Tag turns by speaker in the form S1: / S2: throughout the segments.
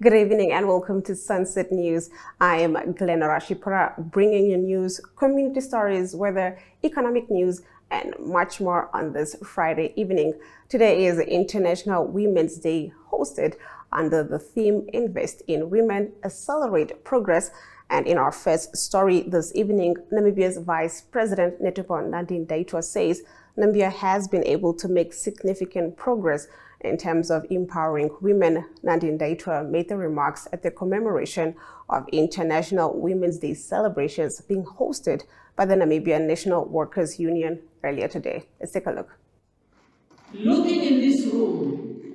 S1: Good evening and welcome to Sunset News. I am Glenn Rashipura, bringing you news, community stories, weather, economic news, and much more on this Friday evening. Today is International Women's Day, hosted under the theme Invest in Women, Accelerate Progress. And in our first story this evening, Namibia's Vice President Netumbo Nandi-Ndaitwah says Namibia has been able to make significant progress in terms of empowering women. Nandi-Ndaitwah made the remarks at the commemoration of International Women's Day celebrations being hosted by the Namibian National Workers Union earlier today. Let's take a look.
S2: Looking in this room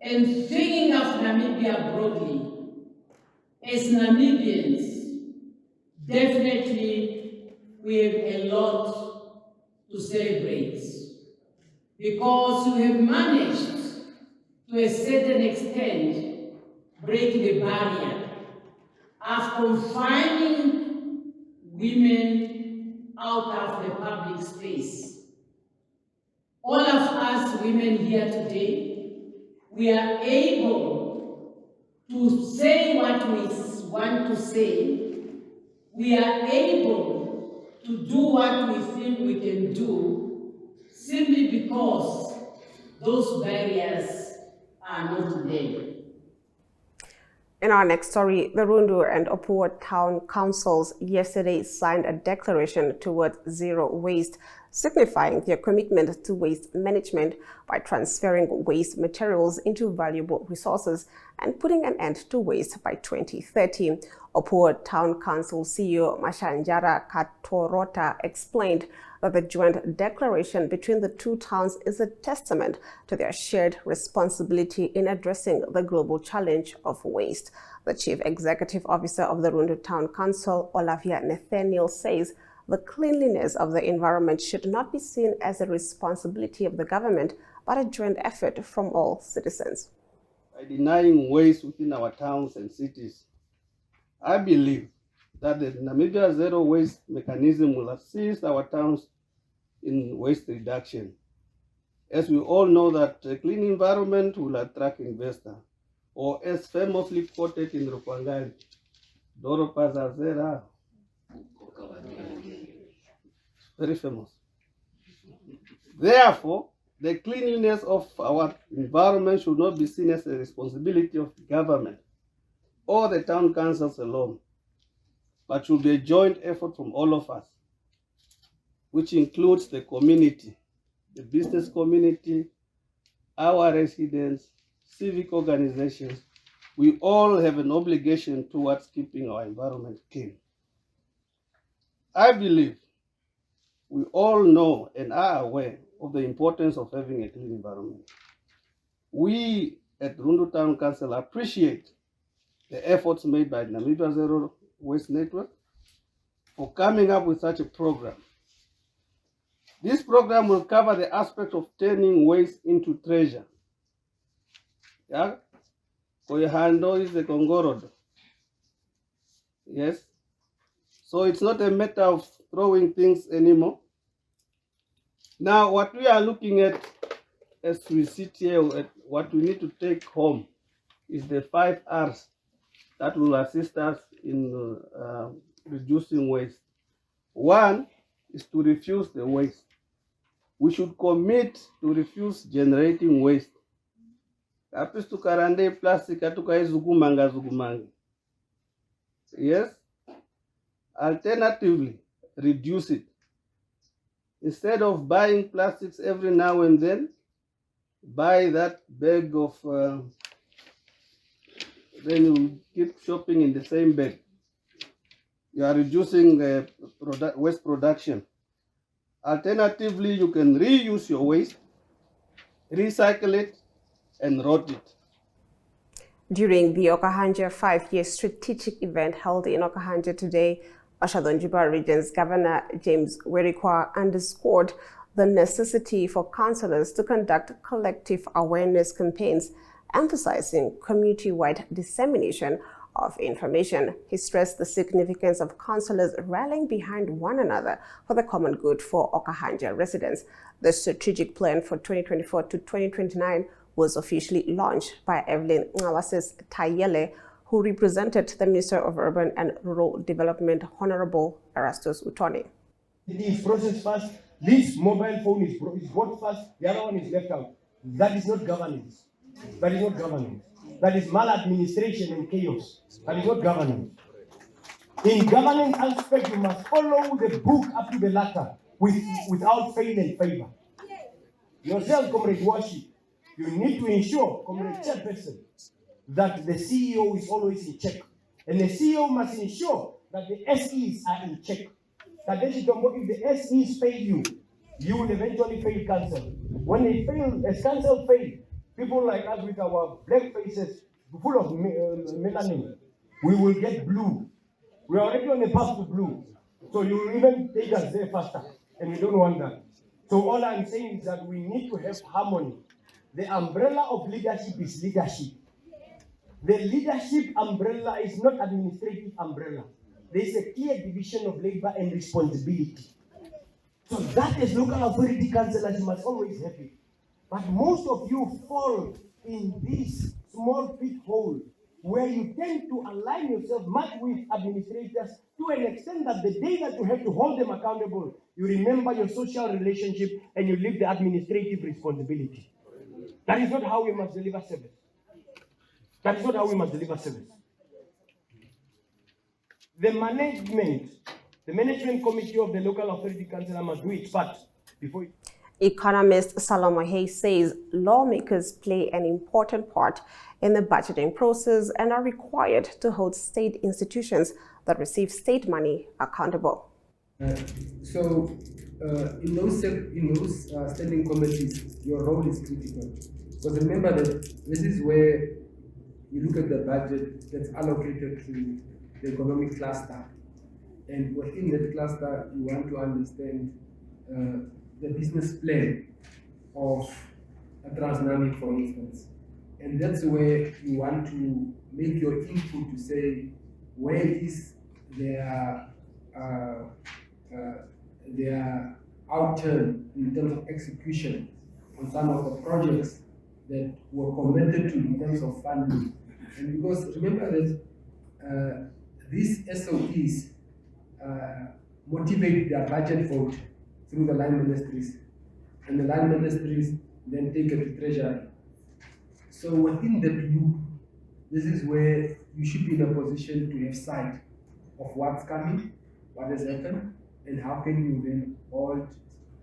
S2: and thinking of Namibia broadly, as Namibians, definitely we have a lot to celebrate, because we have managed to a certain extent break the barrier of confining women out of the public space. All of us women here today, we are able to say what we want to say. We are able to do what we think we can do, simply because those barriers are not there.
S1: In our next story, the Rundu and Opuwo Town Councils yesterday signed a declaration towards zero waste, signifying their commitment to waste management by transferring waste materials into valuable resources and putting an end to waste by 2030. Opuwo Town Council CEO Mashanjara Katorota explained that the joint declaration between the two towns is a testament to their shared responsibility in addressing the global challenge of waste. The Chief Executive Officer of the Rundu Town Council, Olavia Nathaniel, says the cleanliness of the environment should not be seen as a responsibility of the government, but a joint effort from all citizens.
S3: By denying waste within our towns and cities, I believe that the Namibia Zero Waste mechanism will assist our towns in waste reduction. As we all know that a clean environment will attract investors, or as famously quoted in Rupangani, Doro Pazazera, very famous. Therefore, the cleanliness of our environment should not be seen as a responsibility of the government or the town councils alone, but should be a joint effort from all of us, which includes the community, the business community, our residents, civic organizations. We all have an obligation towards keeping our environment clean. I believe we all know and are aware of the importance of having a clean environment. We at Rundu Town Council appreciate the efforts made by Namibia Zero Waste Network for coming up with such a program. This program will cover the aspect of turning waste into treasure. Yeah? Koyahando is the Kongorodo. Yes? So it's not a matter of throwing things anymore. Now, what we are looking at as we sit here, what we need to take home is the 5 R's that will assist us in reducing waste. One is to refuse the waste. We should commit to refuse generating waste. Kapis tukarande plastic atukai zugumanga. Yes? Alternatively, reduce it. Instead of buying plastics every now and then, buy that bag of, then you keep shopping in the same bag. You are reducing the waste production. Alternatively, you can reuse your waste, recycle it, and rot it.
S1: During the Okahanja 5-year strategic event held in Okahanja today, Oshadonjiba Region's Governor James Werikwa underscored the necessity for councillors to conduct collective awareness campaigns, emphasizing community-wide dissemination of information. He stressed the significance of councillors rallying behind one another for the common good for Okahanja residents. The strategic plan for 2024 to 2029 was officially launched by Evelyn Ncawasis Tayele, who represented the Minister of Urban and Rural Development, Honorable Erastus Uthoni.
S4: It is processed first. This mobile phone is bought first. The other one is left out. That is not governance. That is not governance. That is maladministration and chaos. That is not governance. In governance aspect, you must follow the book up to the letter without fail and favor. Yourself, Comrade Worship, you need to ensure, Comrade Chairperson, that the CEO is always in check. And the CEO must ensure that the SEs are in check. That if the SEs fail you, you will eventually fail council. When they fail, as council fail, people like us with our black faces full of melanin, we will get blue. We are already on the path to blue. So you will even take us there faster. And we don't want that. So all I'm saying is that we need to have harmony. The umbrella of leadership is leadership. The leadership umbrella is not administrative umbrella. There is a clear division of labor and responsibility. So that as local authority councillors, you must always have it. But most of you fall in this small pit hole where you tend to align yourself much with administrators to an extent that the day that you have to hold them accountable, you remember your social relationship and you leave the administrative responsibility. That is not how we must deliver service. That is not how we must deliver service. The management committee of the local authority council must do its part before it.
S1: Economist Salomo Hayes says lawmakers play an important part in the budgeting process and are required to hold state institutions that receive state money accountable.
S5: In those standing committees, your role is critical. Because remember that this is where you look at the budget that's allocated to the economic cluster. And within that cluster, you want to understand the business plan of a Transnamic, for instance. And that's where you want to make your input to say, where is their outturn in terms of execution on some of the projects that were committed to in terms of funding. And because remember that these SOEs motivate their budget vote through the line ministries, and the line ministries then take it to treasury. So within the loop, this is where you should be in a position to have sight of what's coming, what has happened, and how can you then hold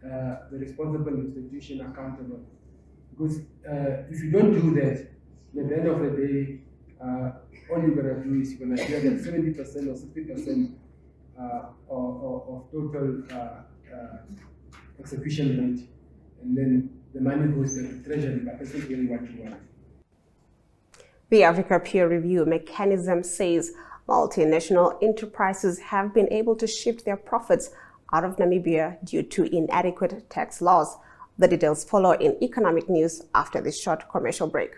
S5: the responsible institution accountable. Because if you don't do that, at the end of the day, all you're going to do is you're going to hear that 70% or 60% of total execution rate, and then the money goes to treasury, but that's not really what you want.
S1: The Africa Peer Review Mechanism says multinational enterprises have been able to shift their profits out of Namibia due to inadequate tax laws. The details follow in economic news after this short commercial break.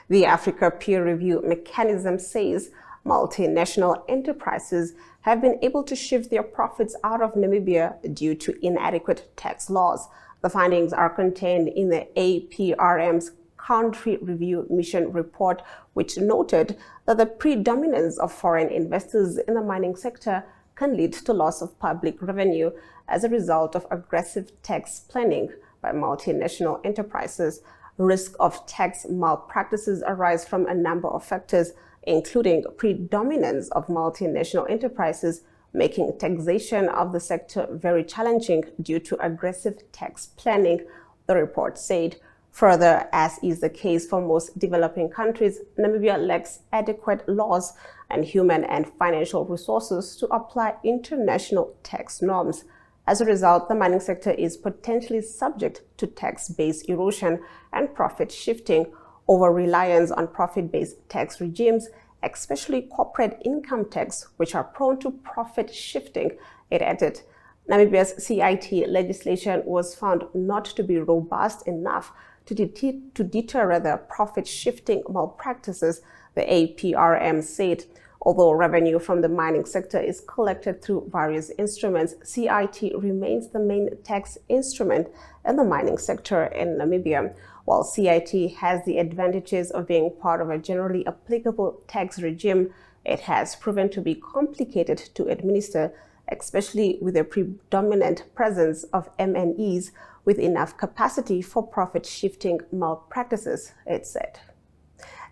S1: The Africa Peer Review Mechanism says multinational enterprises have been able to shift their profits out of Namibia due to inadequate tax laws. The findings are contained in the APRM's Country Review Mission report, which noted that the predominance of foreign investors in the mining sector can lead to loss of public revenue as a result of aggressive tax planning by multinational enterprises. Risk of tax malpractices arise from a number of factors, including predominance of multinational enterprises, making taxation of the sector very challenging due to aggressive tax planning, the report said. Further, as is the case for most developing countries, Namibia lacks adequate laws and human and financial resources to apply international tax norms. As a result, the mining sector is potentially subject to tax-based erosion and profit shifting, over-reliance on profit-based tax regimes, especially corporate income tax, which are prone to profit shifting, it added. Namibia's CIT legislation was found not to be robust enough to deter the profit-shifting malpractices, the APRM said. Although revenue from the mining sector is collected through various instruments, CIT remains the main tax instrument in the mining sector in Namibia. While CIT has the advantages of being part of a generally applicable tax regime, it has proven to be complicated to administer, especially with a predominant presence of MNEs with enough capacity for profit-shifting malpractices, it said.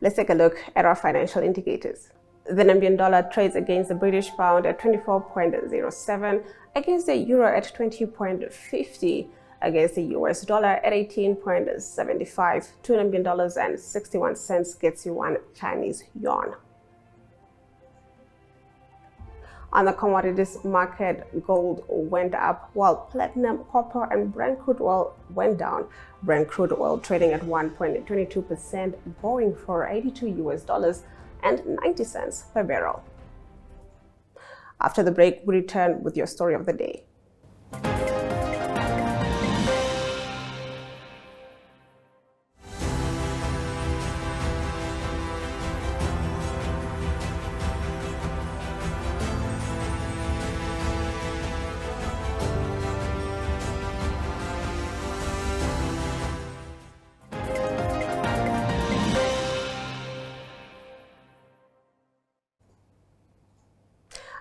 S1: Let's take a look at our financial indicators. The Namibian dollar trades against the British pound at 24.07, against the euro at 20.50, against the US dollar at 18.75. 2 Namibian dollars and 61 cents gets you 1 Chinese yuan. On the commodities market, gold went up while platinum, copper, and Brent crude oil went down. Brent crude oil trading at 1.22%, going for $82 and 90 cents per barrel. After the break, we return with your story of the day.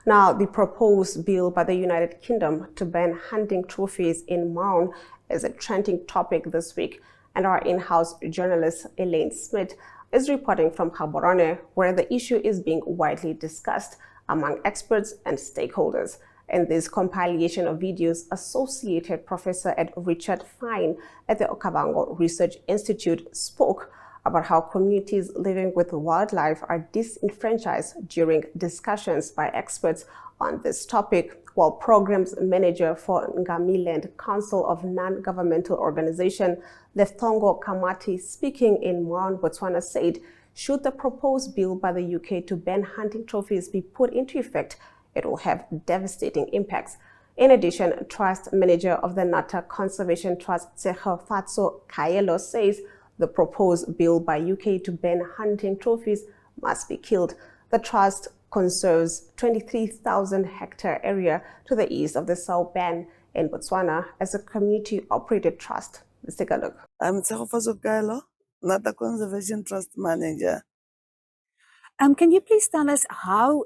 S1: Now, the proposed bill by the United Kingdom to ban hunting trophies in Maun is a trending topic this week, and our in-house journalist Elaine Smith is reporting from Gaborone, where the issue is being widely discussed among experts and stakeholders. In this compilation of videos, Associated Professor Ed Richard Fine at the Okavango Research Institute spoke about how communities living with wildlife are disenfranchised during discussions by experts on this topic, while programs manager for Ngamiland Council of Non-Governmental Organization, Leftongo Kamati, speaking in Maun, Botswana, said, should the proposed bill by the UK to ban hunting trophies be put into effect, it will have devastating impacts. In addition, Trust Manager of the Nata Conservation Trust, Tshegofatso Kaelo, says the proposed bill by UK to ban hunting trophies must be killed. The trust conserves 23,000 hectare area to the east of the South Bend in Botswana as a community-operated trust. Let's take a look.
S6: I'm Tshegofatso Kaelo, Nata Conservation Trust Manager.
S7: Can you please tell us how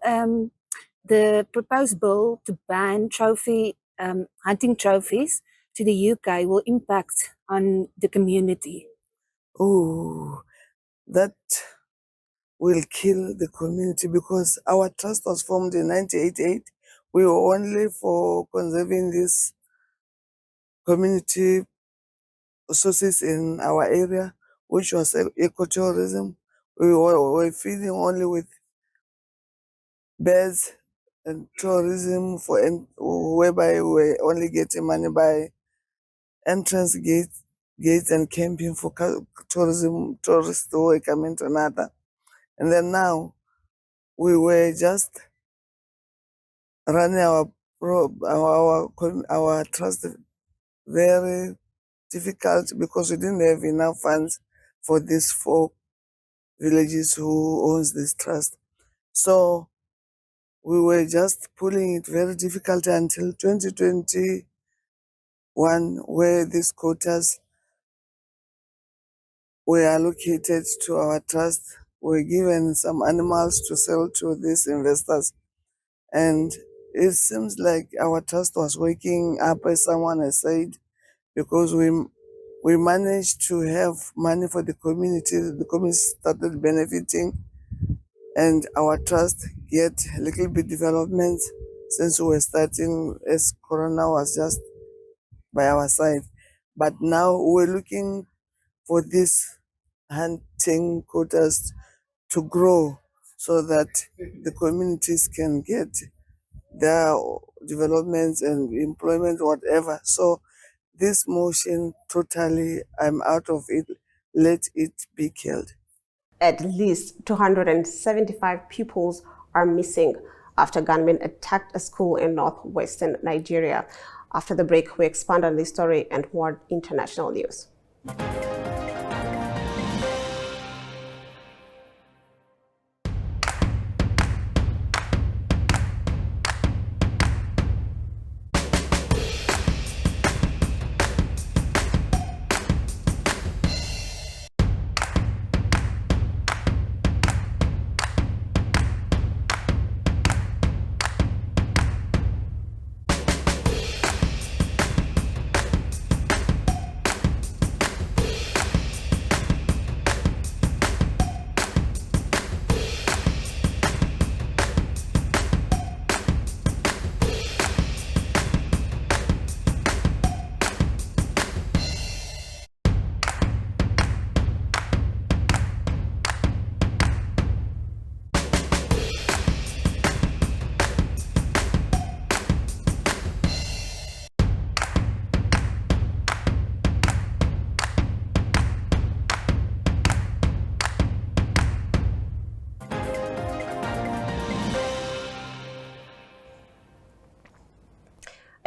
S7: the proposed bill to ban hunting trophies to the UK will impact on the community?
S6: Oh, that will kill the community because our trust was formed in 1988. We were only for conserving these community sources in our area, which was ecotourism. We were feeding only with birds and tourism whereby we were only getting money by entrance gates and camping for tourism, tourists who were coming to Nata. And then now we were just running our trust very difficult because we didn't have enough funds for these 4 villages who owns this trust. So we were just pulling it very difficult until 2021, where these quotas were allocated to our trust. We were given some animals to sell to these investors. And it seems like our trust was waking up, as someone has said, because we managed to have money for the community. The community started benefiting, and our trust get a little bit development since we were starting, as Corona was just by our side. But now we're looking for these hunting quotas to grow so that the communities can get their developments and employment, whatever. So this motion, totally, I'm out of it. Let it be killed.
S1: At least 275 pupils are missing after gunmen attacked a school in northwestern Nigeria. After the break, we expand on this story and more international news.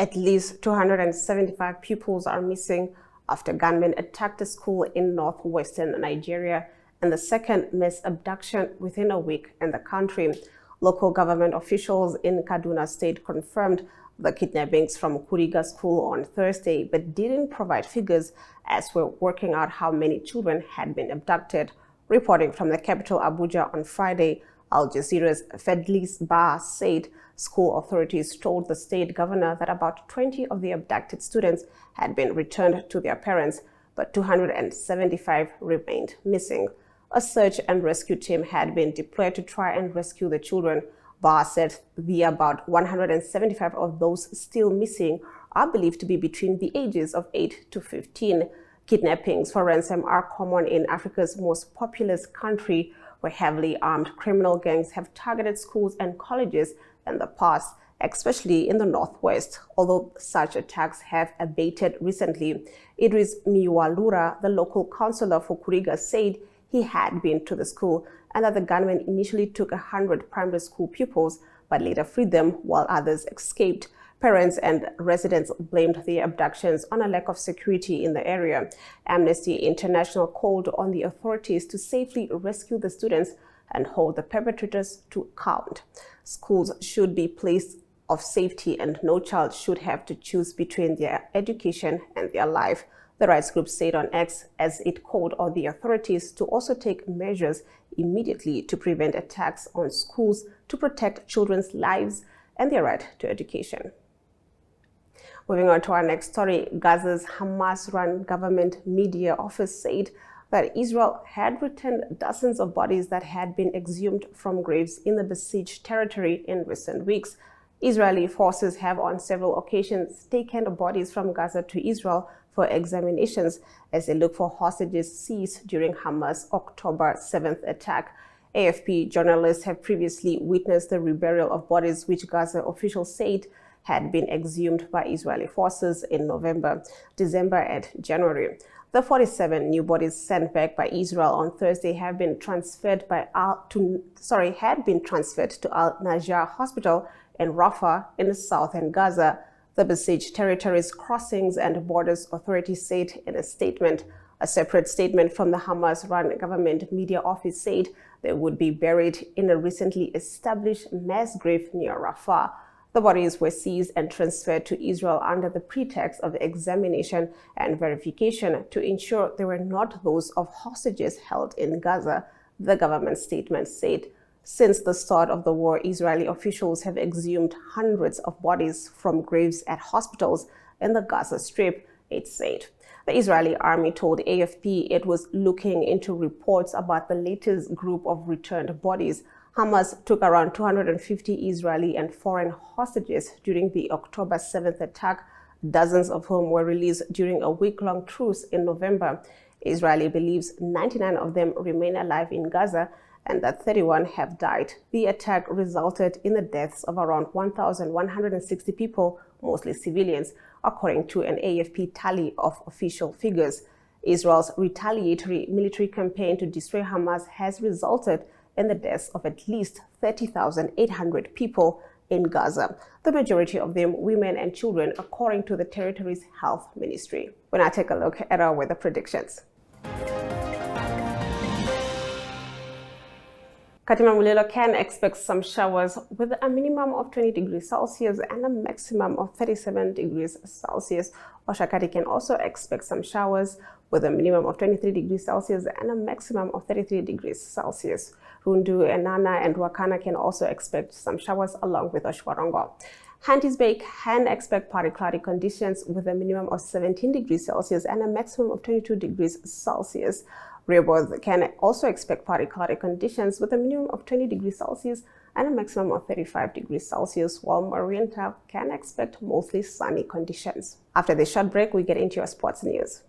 S1: At least 275 pupils are missing after gunmen attacked a school in northwestern Nigeria, and the second mass abduction within a week in the country. Local government officials in Kaduna State confirmed the kidnappings from Kuriga School on Thursday, but didn't provide figures as we're working out how many children had been abducted. Reporting from the capital Abuja on Friday, Al Jazeera's Fedlis Bah said school authorities told the state governor that about 20 of the abducted students had been returned to their parents, but 275 remained missing. A search and rescue team had been deployed to try and rescue the children. Bah said the about 175 of those still missing are believed to be between the ages of 8 to 15. Kidnappings for ransom are common in Africa's most populous country, where heavily armed criminal gangs have targeted schools and colleges in the past, especially in the northwest. Although such attacks have abated recently, Idris Miwalura, the local councillor for Kuriga, said he had been to the school and that the gunmen initially took 100 primary school pupils but later freed them while others escaped. Parents and residents blamed the abductions on a lack of security in the area. Amnesty International called on the authorities to safely rescue the students and hold the perpetrators to account. Schools should be places of safety and no child should have to choose between their education and their life, the rights group said on X, as it called on the authorities to also take measures immediately to prevent attacks on schools, to protect children's lives and their right to education. Moving on to our next story, Gaza's Hamas-run government media office said that Israel had returned dozens of bodies that had been exhumed from graves in the besieged territory in recent weeks. Israeli forces have on several occasions taken bodies from Gaza to Israel for examinations as they look for hostages seized during Hamas' October 7th attack. AFP journalists have previously witnessed the reburial of bodies which Gaza officials said had been exhumed by Israeli forces in November, December, and January. The 47 new bodies sent back by Israel on Thursday have been transferred to Al Najjar Hospital in Rafah in the southern Gaza. The besieged territories, crossings, and borders authorities said in a statement. A separate statement from the Hamas-run government media office said they would be buried in a recently established mass grave near Rafah. The bodies were seized and transferred to Israel under the pretext of examination and verification to ensure they were not those of hostages held in Gaza, the government statement said. Since the start of the war, Israeli officials have exhumed hundreds of bodies from graves at hospitals in the Gaza Strip, it said. The Israeli army told AFP it was looking into reports about the latest group of returned bodies. Hamas took around 250 Israeli and foreign hostages during the October 7th attack, dozens of whom were released during a week-long truce in November. Israel believes 99 of them remain alive in Gaza and that 31 have died. The attack resulted in the deaths of around 1,160 people, mostly civilians, according to an AFP tally of official figures. Israel's retaliatory military campaign to destroy Hamas has resulted in the deaths of at least 30,800 people in Gaza, the majority of them women and children, according to the territory's health ministry. When I take a look at our weather predictions. Katima Mulilo can expect some showers with a minimum of 20 degrees Celsius and a maximum of 37 degrees Celsius. Oshakati can also expect some showers with a minimum of 23 degrees Celsius and a maximum of 33 degrees Celsius. Rundu, Enana, and Ruacana can also expect some showers along with Oshwarongo. Hantis Bay can expect partly cloudy conditions with a minimum of 17 degrees Celsius and a maximum of 22 degrees Celsius. Rehoboth can also expect partly cloudy conditions with a minimum of 20 degrees Celsius and a maximum of 35 degrees Celsius, while Mariental can expect mostly sunny conditions. After this short break, we get into your sports news.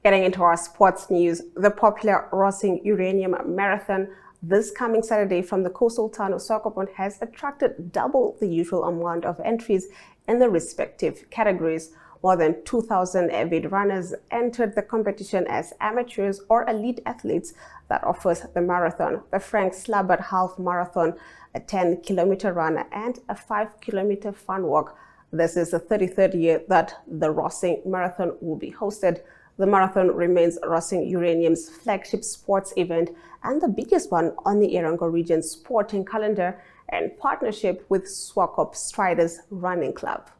S1: Getting into our sports news, the popular Rossing Uranium Marathon this coming Saturday from the coastal town of Swakopmund has attracted double the usual amount of entries in the respective categories. More than 2,000 avid runners entered the competition as amateurs or elite athletes that offers the marathon, the Frank Slabbert Half Marathon, a 10-kilometer run, and a 5-kilometer fun walk. This is the 33rd year that the Rossing Marathon will be hosted. The marathon remains Rossing Uranium's flagship sports event and the biggest one on the Erongo region's sporting calendar in partnership with Swakop Striders Running Club.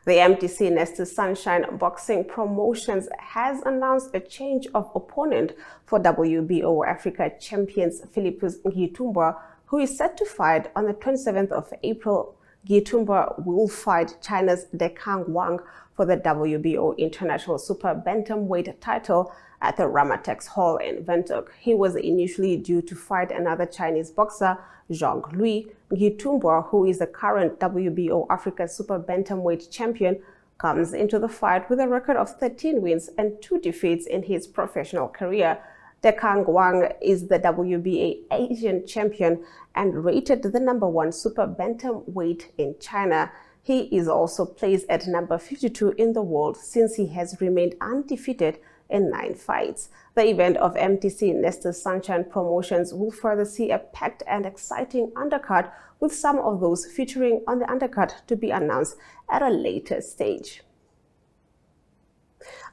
S1: The MTC Nestor Sunshine Boxing Promotions has announced a change of opponent for WBO Africa champions Philippus Ngiyitumbwa, who is set to fight on the 27th of April. Ngiyitumbwa will fight China's Dekang Wang for the WBO International Super Bantamweight title at the Ramatex Hall in Windhoek. He was initially due to fight another Chinese boxer, Zhang Lui. Ngiyitumbwa, who is the current WBO Africa Super Bantamweight champion, comes into the fight with a record of 13 wins and 2 defeats in his professional career. Dekang Wang is the WBA Asian champion and rated the #1 super bantamweight in China. He is also placed at number 52 in the world since he has remained undefeated in 9 fights. The event of MTC Nestor Sunshine Promotions will further see a packed and exciting undercard, with some of those featuring on the undercard to be announced at a later stage.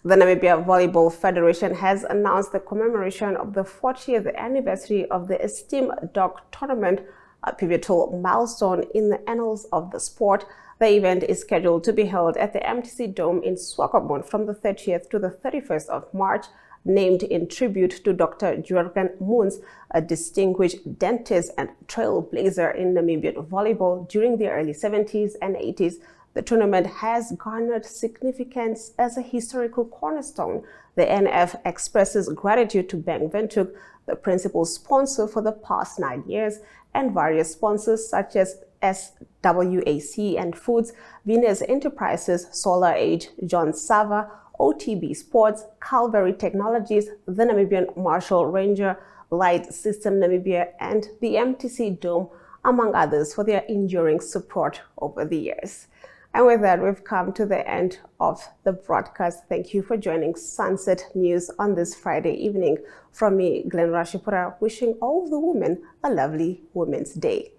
S1: The Namibia Volleyball Federation has announced the commemoration of the 40th anniversary of the Esteem Dog Tournament, a pivotal milestone in the annals of the sport. The event is scheduled to be held at the MTC Dome in Swakopmund from the 30th to the 31st of March, named in tribute to Dr. Jurgen Moons, a distinguished dentist and trailblazer in Namibian volleyball during the early 70s and 80s. The tournament has garnered significance as a historical cornerstone. The NF expresses gratitude to Bank Windhoek, the principal sponsor for the past 9 years, and various sponsors such as SWAC and Foods, Venus Enterprises, Solar Age, John Sava, OTB Sports, Calvary Technologies, the Namibian Marshall Ranger, Light System Namibia, and the MTC Dome, among others, for their enduring support over the years. And with that, we've come to the end of the broadcast. Thank you for joining Sunset News on this Friday evening. From me, Glenn Rashipura, wishing all the women a lovely Women's Day.